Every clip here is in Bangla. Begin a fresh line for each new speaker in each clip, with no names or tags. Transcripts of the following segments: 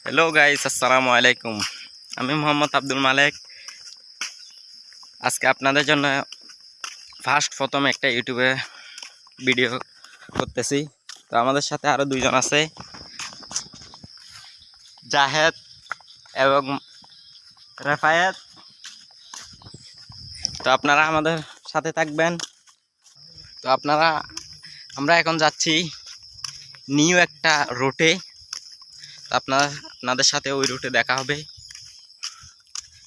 হ্যালো গাইস, আসসালামু আলাইকুম। আমি মোহাম্মদ আব্দুল মালেক। আজকে আপনাদের জন্য প্রথম একটা ইউটিউবে ভিডিও করতেছি। তো আমাদের সাথে আরও দুইজন আছে, জাহেদ এবং রাফায়েত। তো আপনারা আমাদের সাথে থাকবেন। তো আমরা এখন যাচ্ছি নিউ একটা রুটে। আপনাদের সাথে ওই রুটে দেখা হবে।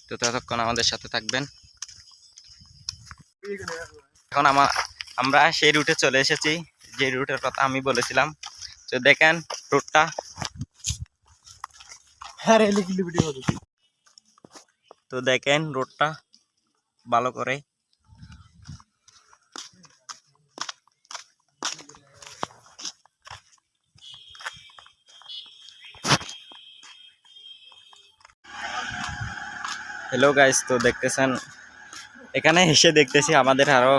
তো ততক্ষণ আমাদের সাথে থাকবেন। এখন আমরা সেই রুটে চলে এসেছি, যে রুটের কথা আমি বলেছিলাম। তো দেখেন রুটটা। তো দেখেন রোডটা ভালো করে। হ্যালো গাইস, তো দেখতেছেন এখানে এসে দেখতেছি আমাদের আরো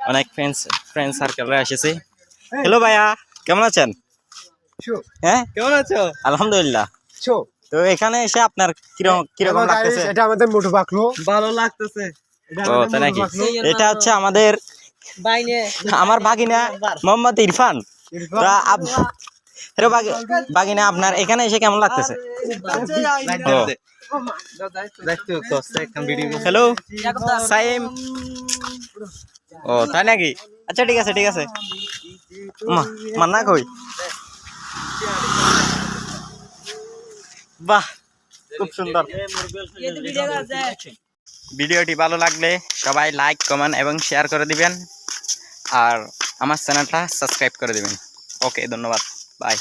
অনেক ফ্রেন্ড সার্কেলরা এসেছে। হ্যালো ভাইয়া, কেমন আছেন? হ্যাঁ, কেমন আছো? আলহামদুলিল্লাহ। তো এখানে এসে আপনার কিরকম লাগতেছে?
এটা আমাদের মোটু পাকলো,
ভালো লাগতেছে।
ও তাই নাকি? এটা হচ্ছে আমার ভাগিনা মোহাম্মদ ইরফান। হ্যালো ভাগিনা, আপনার এখানে এসে কেমন লাগতেছে? হ্যালো সাইম। ও তাই নাকি? আচ্ছা ঠিক আছে ঠিক আছে। মান্না কই? বাহ, খুব সুন্দর। ভিডিওটি ভালো লাগলে সবাই লাইক, কমেন্ট এবং শেয়ার করে দিবেন, আর আমার চ্যানেলটা সাবস্ক্রাইব করে দিবেন। ওকে, ধন্যবাদ, বাই।